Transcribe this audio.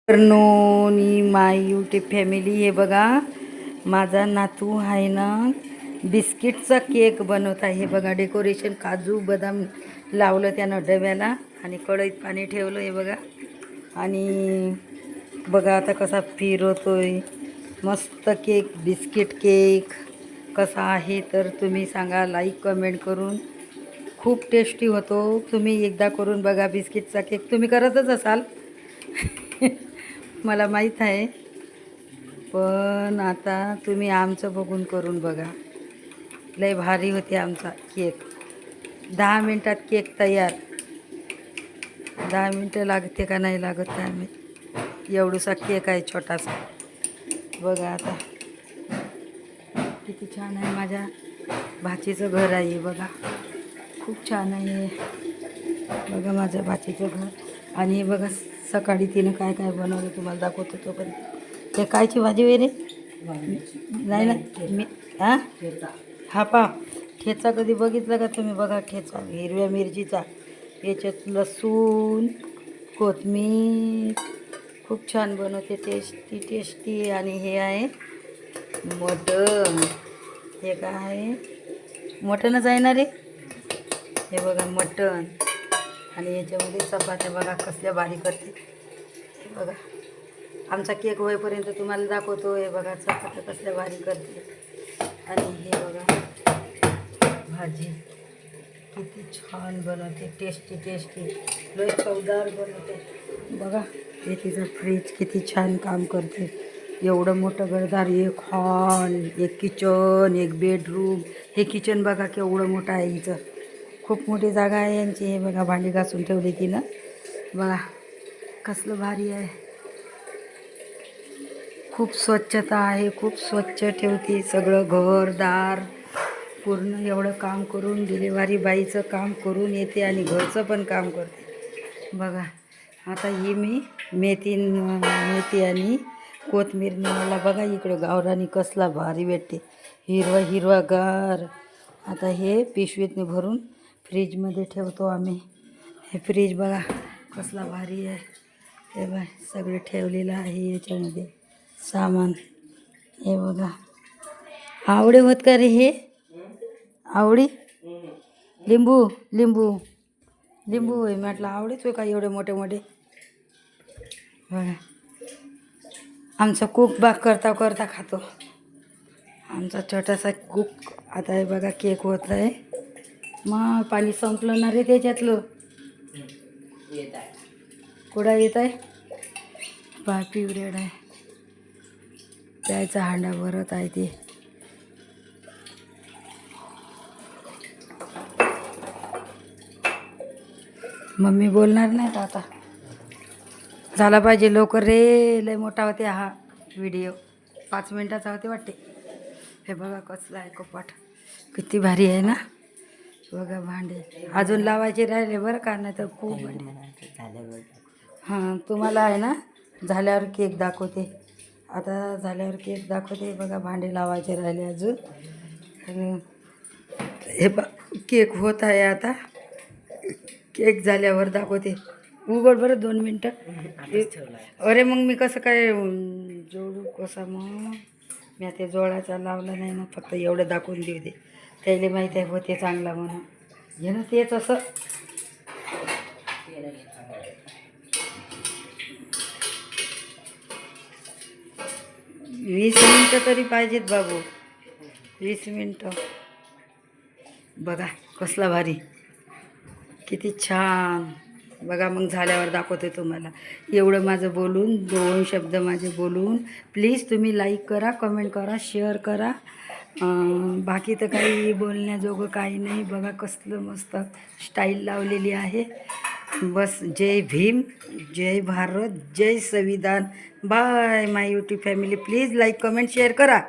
नोनी माय YouTube family. हे बघा माझा नातू आहे ना बिस्किटचा केक बनवत आहे. हे बघा डेकोरेशन काजू बदाम लावलं त्यानं डब्याला आणि कढईत पाणी ठेवलं. हे बघा आणि बघा आता कसा फिरवतोय. मस्त केक बिस्किट केक कसा आहे तर तुम्ही सांगा लाईक कमेंट करून. खूप टेस्टी होतो. तुम्ही एकदा करून बघा बिस्किटचा केक. तुम्ही करतच असाल मला माहीत आहे, पण आता तुम्ही आमचं बघून करून बघा. लय भारी होते आमचा केक. 10 मिनटात केक तयार. 10 मिनटं लागते का नाही लागत काय माहीत. एवढूसा केक आहे छोटासा. बघा आता किती छान आहे. माझ्या भाचीचं घर आहे बघा. खूप छान आहे बघा माझ्या भाचीचं घर. आणि हे बघा सकाळी तिनं काय काय बनवलं तुम्हाला दाखवतो. तो पण हे कायची भाजी वगैरे नाही ना मी हा पा ठेचा कधी बघितलं का तुम्ही. बघा ठेचा हिरव्या मिरचीचा, याच्यात लसूण कोथिंबीर खूप छान बनवते. Tasty tasty. आणि हे आहे मटण. हे काय आहे मटणच आहे ना रे. हे बघा मटण. आणि याच्यामध्ये चपात्या बघा कसल्या बारीक करते. हे बघा आमचा केक होईपर्यंत तुम्हाला दाखवतो. हे बघा चपात्या कसल्या बारीक करते. आणि हे बघा भाजी किती छान बनवते. टेस्टी टेस्टी लय चवदार बनवते. बघा हे तिचं फ्रीज किती छान काम करते. एवढं मोठं घरदार. एक हॉल, एक किचन, एक बेडरूम. हे किचन बघा केवढं मोठं आहे. हिचं खूप मोठी जागा आहे यांची. हे बघा भांडी घासून ठेवली तिनं. बघा कसलं भारी आहे. खूप स्वच्छता आहे. खूप स्वच्छ ठेवते सगळं घरदार. पूर्ण एवढं काम करून डिलेवरी बाईचं काम करून येते आणि घरचं पण काम करते. बघा आता ही मी मेथी आणि कोथिंबीर मला बघा इकडं गावरानी कसला भारी भेटते. हिरवा हिरवागार. आता हे पिशवीतने भरून फ्रीजमध्ये ठेवतो आम्ही. हे फ्रीज बघा कसला भारी आहे. हे बघा सगळं ठेवलेलं आहे याच्यामध्ये सामान. हे बघा आवडे होत का रे हे आवडी. लिंबू लिंबू लिंबू होय म्हटलं आवडेच होय का एवढे मोठे मोठे. बघा आमचा कुक बाग करता करता खातो. आमचा छोटासा कुक. आता हे बघा केक होत आहे. मग पाणी संपलं ना रे त्याच्यातलं. कुठं येत आहे पा पिवरेड आहे. प्यायचा हांडा भरत आहे ते. मम्मी बोलणार नाही का आता. झाला पाहिजे लवकर रे. लय मोठा होते हा व्हिडिओ. 5 मिनटाचा होते वाटते. हे बघा कसला आहे कपाट. किती भारी आहे ना. बघा भांडे अजून लावायचे राहिले बरं का. नाही तर खूप भांडे. हां तुम्हाला आहे ना झाल्यावर केक दाखवते. आता झाल्यावर केक दाखवते. बघा भांडे लावायचे राहिले अजून. हे केक होत आहे आता. केक झाल्यावर दाखवते. उघड बरं 2 मिनटं. अरे मग मी कसं काय जोडू कसा. मग मी आता जोडाचा लावला नाही ना. फक्त एवढं दाखवून देऊ दे. त्याला माहीत आहे होते चांगला म्हणून. घे ना तेच असं. वीस मिनटं तरी पाहिजेत बाबू. 20 मिनटं. बघा कसला भारी किती छान. बघा मग झाल्यावर दाखवते तुम्हाला. एवढं माझं बोलून 2 शब्द माझे बोलून प्लीज तुम्ही लाईक करा, कमेंट करा, शेअर करा. बाकी तर काही बोलण्याजोगं काही नाही. बघा कसलं मस्त स्टाईल लावलेली आहे. बस जय भीम, जय भारत, जय संविधान. Bye my YouTube family. Please like comment share करा.